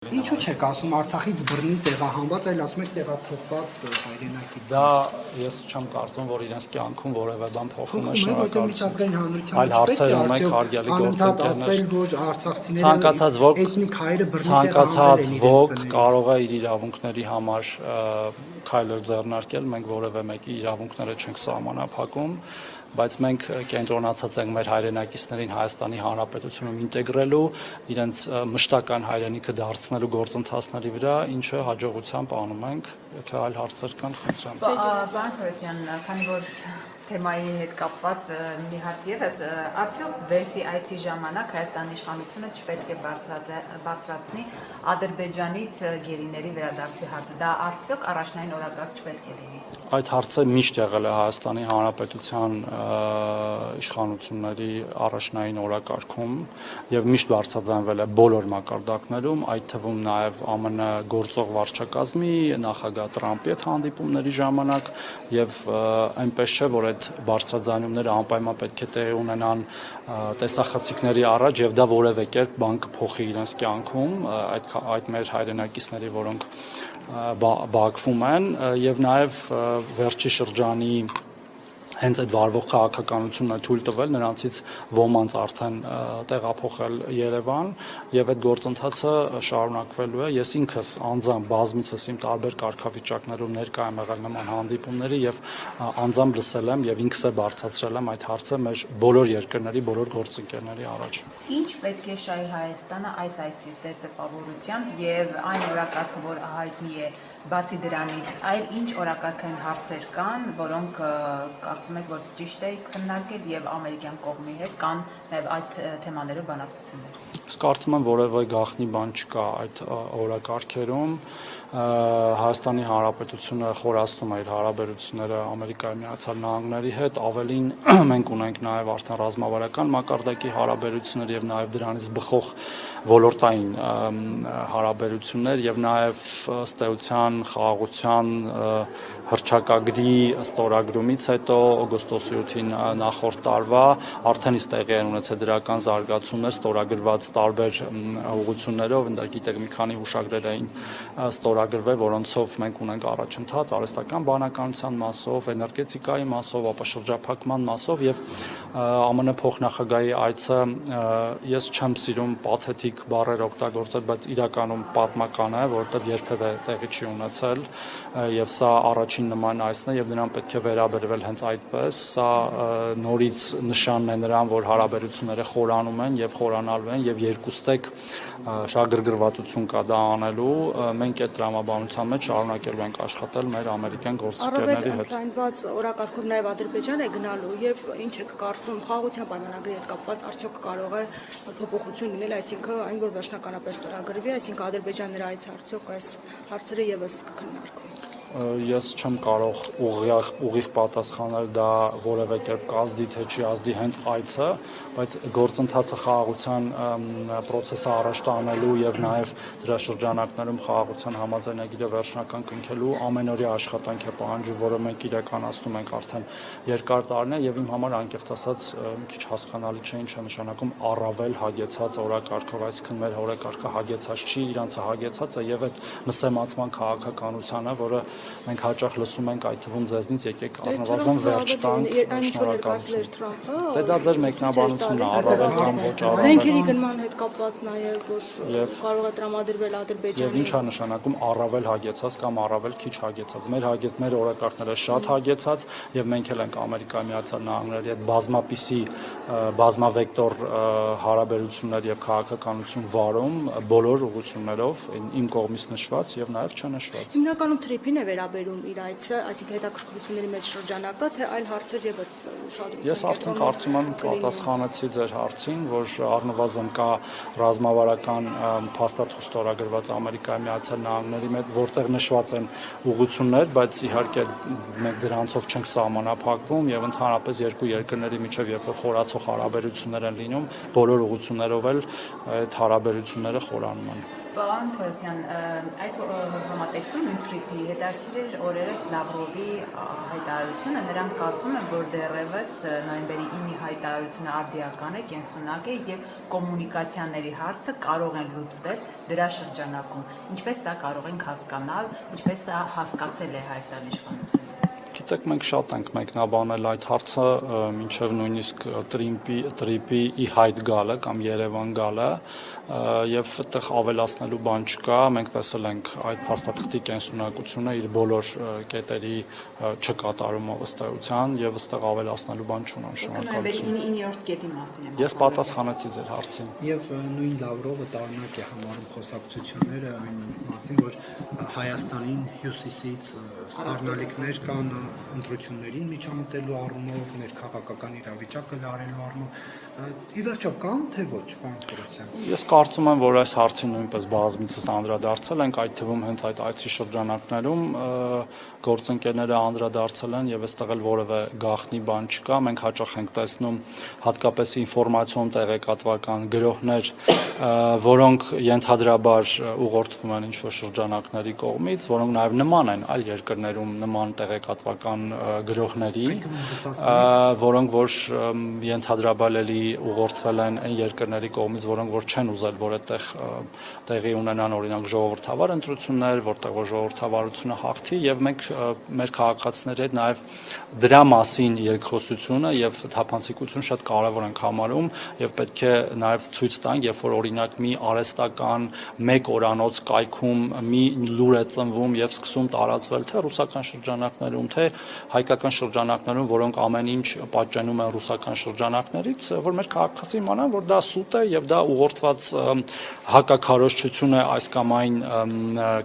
Ինչու՞ չեք ասում Արցախից բռնի տեղահանված, այլ ասում եք տեղափոխված հայրենակից։ Դա ես չեմ կարծում, որ իրենց կյանքում որևէ բան փոխում է, շնորհակալություն։ Միջազգային հանրությանը այլ հարցեր ունենք հարգելի գործընկերներ, որ արցախցիները էթնիկ հայերը բռնի ցանկացած ոք կարող է իր իրավունքների համար քայլեր ձեռնարկել, մենք որևէ մեկի իրավունքները չենք սահմանափակում, բայց մենք կենտրոնացած ենք մեր հայրենակիցներին Հայաստանի Հանրապետությունում ինտեգրելու, իրենց մշտական հայրենիքը դարձնելու գործընթացների վրա, ինչը հաջողությամբ անում ենք, եթե այլ հարցեր կան, խնդրեմ։ Պարոն Թորոսյան, քանի որ թեմայի հետ կապված մի հարց ևս, արդյոք Վելսի այցի ժամանակ Հայաստանի իշխանությունը չպետք է բարձրացնի Ադրբեջանից գերիների վերադարձի հարցը, դա արդյոք առաջնային օրակարգ չպետք է լինի։ Այդ հարցը միշտ եղել է Հայաստանի Հանրապետության իշխանությունների առաջնային օրակարգում եւ միշտ բարձրաձայնվել է բոլոր մակարդակներում, այդ թվում նաեւ ԱՄՆ գործող վարչակազմի նախագահ Տրամպի հետ հանդիպումների ժամանակ եւ այնպես չէ, որ այդ բարձրաձայնումները անպայման պետք է տեղի ունենան տեսախցիկների առաջ եւ դա որևէ կերպ բան կփոխի իրենց կյանքում, այդ մեր հայրենակիցների, որոնք բակվում են եւ նաեւ վերջի շրջանի հենց այդ վարվող քաղաքականությունն է թույլ տվել նրանցից ոմանց արդեն տեղափոխել Երևան եւ այդ գործընթացը շարունակվելու է։ Ես ինքս անձամբ բազմիցս իմ տարբեր կարգավիճակներում ներկա եմ եղել նման հանդիպումների եւ անձամբ լսել եմ եւ ինքս է բարձրացրել եմ այդ հարցը մեր բոլոր երկրների բոլոր գործընկերների առաջ։ Ինչ պետք է շահի Հայաստանը այս այցից դեր տպավորությամբ եւ այն օրակարգը, որ հայտնի է, բացի դրանից, այլ ինչ օրակարգային հարցեր կան, որոնք կարծում եք, որ ճիշտ է քննարկել եւ ամերիկյան կողմի հետ կան նաեւ այդ թեմաներով բանակցություններ։ Ես կարծում եմ որևէ գաղտնի բան չկա այդ օրակարգերում։ Հայաստանի Հանրապետությունը խորացնում է իր հարաբերությունները Ամերիկայի Միացյալ Նահանգների հետ, ավելին մենք ունենք նաև արդեն ռազմավարական մակարդակի հարաբերություններ եւ նաև դրանից բխող ոլորտային հարաբերություններ եւ նաև ըստ էության խաղաղության հռչակագրի ստորագրումից հետո օգոստոսի 8-ին նախորդ տարվա արդեն իսկ տեղի են ունեցել դրական զարգացումներ ստորագրված տարբեր ուղղություններով, ընդ գիտեք մի քանի հուշագրեր էին ստորագրվել, որոնցով մենք ունենք առաջընթաց արհեստական բանականության մասով, էներգետիկայի մասով, ապա շրջափակման մասով եւ ԱՄՆ փոխնախագահի այցը ես չեմ սիրում պաթետիկ բառեր օգտագործել, բայց իրականում պատմական է, որովհետեւ երբևէ տեղի չի ունեցել եւ սա առաջին նման այցն է եւ նրան պետք է վերաբերվել հենց այդպես, սա նորից նշանն է նրան, որ հարաբերությունները խորանում են եւ խորանալու են եւ երկուստեք շահագրգռվածություն կա դա անելու, մենք այդ տրամաբանության մեջ շարունակելու ենք աշխատել մեր ամերիկյան գործընկերների հետ։ Այնված օրակարգով նաեւ Ադրբեջան է գնալու եւ ինչ եք կարծում խաղաղության պայմանագրի հետ կապված արդյոք կարող է փոփոխություն լինել, այսինքն այն որ վերջնականապես ստորագրվի, այսինքն Ադրբեջանն այց արդյոք այս հարցերը եւս կքննարկվի։ Ես չեմ կարող ուղիղ պատասխանել դա որևէ կերպ կազդի թե չի ազդի հենց այցը, բայց գործընթացը խաղաղության process-ը առաջ տանելու եւ նաեւ դրա շրջանակներում խաղաղության համաձայնագիրը վերջնական կնքելու ամենօրյա աշխատանք է պահանջում, որը մենք իրականացնում ենք արդեն երկար տարիներ եւ իմ համար անկեղծ ասած մի քիչ հասկանալի չէ ինչ է նշանակում առավել հագեցած օրակարգով, այսինքն մեր օրակարգը հագեցած չի, իրանցը հագեցած է եւ այդ նսեմացման քաղաքականությունը, որը մենք հաճախ լսում ենք այդ թվում ձեզնից եկեք առնվազն վերջ տանք շնորհակալություն։ Դե դա ձեր մեկնաբանությունն է, առավել կամ ոչ առավել։ Զենքերի գնման հետ կապված նաեւ որ կարող է տրամադրվել Ադրբեջանի։ Եվ ինչ է նշանակում առավել հագեցած կամ առավել քիչ հագեցած։ Մեր օրակարգները շատ հագեցած եւ մենք էլ ենք Ամերիկայի Միացյալ Նահանգների հետ բազմապիսի բազմավեկտոր հարաբերություններ եւ քաղաքականություն վարում բոլոր ուղղություններով իմ կողմից նշված եւ նաեւ չնշված։ Հիմնականում թրիփին է վերաբերում իր այցը, այսինքն հետաքրքրությունների մեջ շրջանակը, թե այլ հարցեր եւս ուշադրություն։ Ես արդեն կարծում եմ պատասխանեցի ձեր հարցին, որ առնվազն կա ռազմավարական փաստաթուղթ ստորագրված Ամերիկայի Միացյալ Նահանգների հետ, որտեղ նշված են ուղղություններ, բայց իհարկե մենք դրանցով չենք սահմանափակվում եւ ընդհանրապես երկու երկրների միջեւ երբ խորացող հարաբերություններ են լինում, բոլոր ուղղություններով էլ այդ հարաբերությունները խորանում են։ Պարոն Թորոսյան, այս համատեքստում ինձ հետաքրքիր էր օրերս Լավրովի հայտարարությունը, նրանք կարծում են, որ դեռևս նոյեմբերի 9-ի հայտարարությունը արդիական է, կենսունակ է եւ կոմունիկացիաների հարցը կարող են լուծվել դրա շրջանակում։ Ինչպես սա կարող ենք հասկանալ, ինչպես սա հասկացել է Հայաստանի իշխանությունը։ Գիտեք, մենք շատ ենք մեկնաբանել այդ հարցը, մինչև նույնիսկ տրիպի ի հայտ գալը կամ Երևան գալը, եւ այդտեղ ավելացնելու բան չկա, մենք տեսել ենք այդ փաստաթղթի կենսունակությունը իր բոլոր կետերի չկատարումը ըստ էության եւ այստեղ ավելացնելու բան չունեմ, շնորհակալություն։ 9-րդ կետի մասին եմ։ Ես պատասխանեցի ձեր հարցին։ Եվ նույն Լավրովը տարօրինակ է համարում խոսակցությունները այն մասին, որ Հայաստանին հյուսիսից սպառնալիքներ կան ընտրություններին միջամտելու առումով, ներքաղաքական իրավիճակը լարելու առումով, ի վերջո կան թե ոչ, պարոն Թորոսյան։ Ես կարծում եմ, որ այս հարցին նույնպես բազմիցս անդրադարձել ենք, այդ թվում հենց այդ այցի շրջանակներում գործընկերները անդրադարձել են եւ այստեղ էլ որևէ գաղտնի բան չկա, մենք հաճախ ենք տեսնում հատկապես ինֆորմացիոն տեղեկատվական գրոհներ, որոնք ենթադրաբար ուղղորդվում են ինչ-որ շրջանակների կողմից, որոնք նաեւ նման են այլ երկրներում նման տեղեկատվական գրոհների, որոնք որ ենթադրաբար էլի ուղղորդվել են այն երկրների կողմից, որոնք որ չեն ուզել, որ այդտեղ տեղի ունենան օրինակ ժողովրդավար ընտրություններ, որտեղ որ ժողովրդավարությունը հաղթի եւ մենք մեր քաղաքացիների հետ նաեւ դրա մասին երկխոսությունը եւ թափանցիկություն շատ կարեւոր ենք համարում եւ պետք է նաեւ ցույց տանք, երբ որ օրինակ մի արհեստական մեկ օրանոց կայքում մի լուր է ծնվում եւ սկսում տարածվել թե ռուսական շրջանակներում, թե հայկական շրջանակներում, որոնք ամեն ինչ պատճենում են ռուսական շրջանակներից, որ մեր քաղաքացիները իմանան, որ դա սուտ է եւ դա ուղղորդված հակաքարոզչություն է այս կամ այն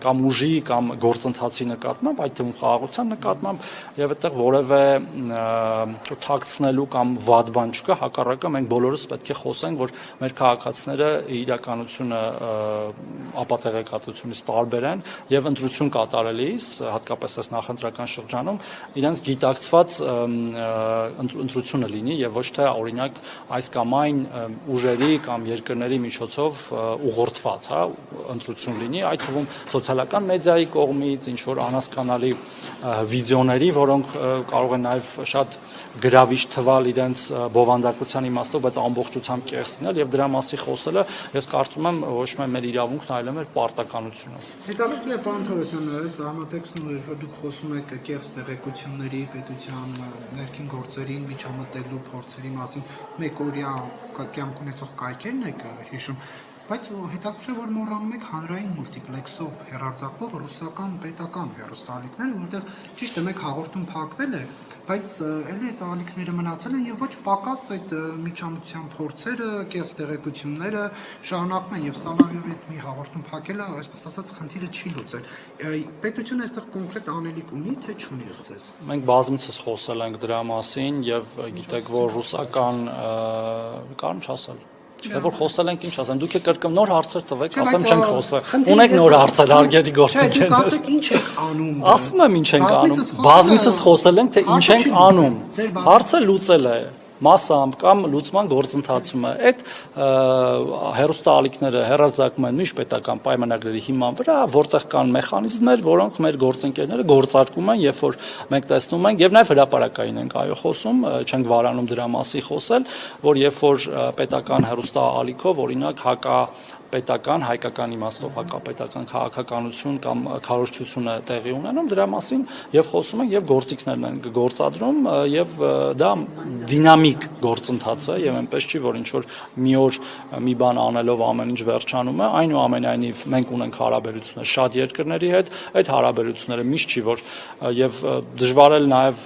կամ ուժի կամ գործընթացի նկատմամբ, այդ թվում խաղաղության նկատմամբ եւ այդտեղ որևէ թաքցնելու կամ վատ բան չկա, հակառակը մենք բոլորս պետք է խոսենք, որ մեր քաղաքացիները իրականությունը ապատեղեկատվությունից տարբեր են եւ ընտրություն կատարելիս, հատկապես այս նախընտրական շրջանում, իրենց գիտակցված ընտրությունը լինի եւ ոչ թե օրինակ այս կամ այն ուժերի կամ երկրների միջոցով ուղղորդված, հա, ընտրություն լինի, այդ թվում սոցիալական մեդիայի կողմից, ինչ որ անհասկանալի վիդեոների, որոնք կարող են նաև շատ գրավիչ թվալ իրենց բովանդակության իմաստով, բայց ամբողջությամբ կեղծնել եւ դրա մասին խոսելը, ես կարծում եմ ոչ միայն մեր իրավունքն, այլև մեր պարտականությունը։ Հետաքրքիր է, պարոն Թորոսյան, այս համատեքստում դուք խոսում եք կեղծ տեղեկությունների, պետության ներքին գործերին միջամտելու փորձերի մասին, մեկօրյա կյանք ունեցող կայքերն եք հիշում, բայց հետաքրքիր է, որ մոռանում եք հանրային մուլտիպլեքսով հեռարձակվող ռուսական պետական հեռուստաալիքները, որտեղ ճիշտ է մեկ հաղորդում փակվել է, բայց ելի այդ ալիքները մնացել են եւ ոչ պակաս այդ միջամտության փորձերը, կեղծ տեղեկությունները շարունակվում են եւ Սալավիովի այդ մի հաղորդում փակելը, այսպես ասած, խնդիրը չի լուծել։ Պետությունը այստեղ կոնկրետ անելիք ունի, թե չունի ըստ։ Մենք բազմիցս խոսել ենք դրա մասին եւ գիտեք, որ ռուսական կարում չասել Չէ, որ խոսել ենք, ինչ ասեմ, դուք եք կրկնում նոր հարցեր տվեք, ասեմ չենք խոսել։ Ունեք նոր հարցեր, հարգելի գործընկերներ։ Դուք ասեք ինչ եք անում։ Ասում եմ ինչ ենք անում։ Բազմիցս խոսել ենք, թե ինչ ենք անում։ Հարցը լուծել է մասամբ կամ լուծման գործընթացում է։ Այդ հեռուստաալիքները հեռարձակում են միշտ պետական պայմանագրերի հիման վրա, որտեղ կան մեխանիզմներ, որոնք մեր գործընկերները գործարկում են, երբ որ մենք տեսնում ենք եւ նաեւ հրապարակային ենք այո խոսում, չենք վարանում դրա մասին խոսել, որ երբ որ պետական հեռուստաալիքով օրինակ պետական, հայկական իմաստով հակապետական քաղաքականություն կամ քարոզչությունը տեղի ունենում, դրա մասին եւ խոսում են եւ գործիքներն են գործադրում եւ դա դինամիկ գործընթաց է եւ այնպես չի, որ ինչ որ մի օր մի բան անելով ամեն ինչ վերջանում է, այնուամենայնիվ մենք ունենք հարաբերություններ շատ երկրների հետ, այդ հարաբերությունները միշտ չի, որ եւ դժվար է նաեւ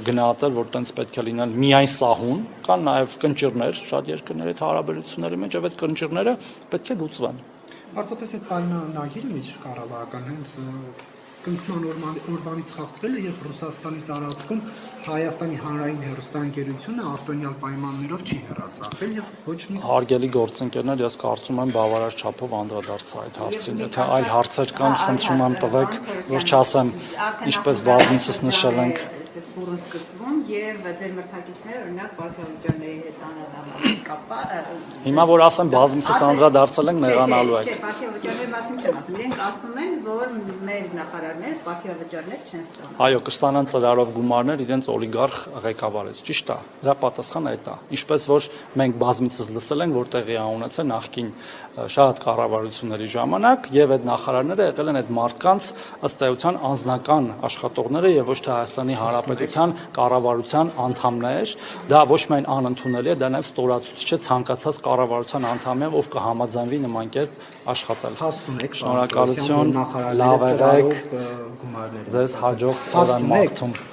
գնահատել, որ տենց պետք է լինեն միայն սահուն, կան նաեւ կնճիռներ շատ երկրների հետ հարաբերությունների մեջ եւ այդ կնճիռները պետք է լուծվեն։ Պարզապես այդ պայմանագիրը միջկառավարական հենց կնքման օրվանից խախտվել է, երբ Ռուսաստանի տարածքում Հայաստանի հանրային հեռուստաընկերությունը արտոնյալ պայմաններով չի հեռարձակվել եւ ոչ մի հարգելի գործընկերներ, ես կարծում եմ բավարար չափով անդրադարձա այդ հարցին։ Եթե այլ հարցեր կան, խնդրում եմ տվեք, որ չասեմ, ինչպես բազմիցս նշել ենք։ այսպես բուրըն սկսվում եւ ձեր մրցակիցները օրինակ Բաքվիջյանների հետ անհամաձայն կապված Հիմա որ ասեմ բազմիցս անդրադարձել ենք նեղանալու եք։ Չէ, Բաքվիջյանների մասին չեմ ասում։ Իրենք ասում են, որ մեր նախարարները Բաքվիջյաններ չեն ստանում։ Այո, կստանան ծրարով գումարներ իրենց օլիգարխ ղեկավարից, ճիշտ է։ Դրա պատասխանը այդ է։ Ինչպես որ մենք բազմիցս լսել ենք, որ տեղի ունեցել նախկին շատ կառավարությունների ժամանակ եւ այդ նախարարները եղել են այդ մարդկանց ըստ էության անձնական աշխատողները եւ ոչ թե Հայաստանի Հանրապետության կառավարության անդամներ, դա ոչ միայն անընդունելի է, դա նաեւ ստորացուցիչ է ցանկացած կառավարության անդամի, ով կհամաձայնվի նման կերպ աշխատել։ Հասունեք, Շնորհակալություն, լավ եղեք, գումարներ։ ձեզ հաջող օրան մաղթում։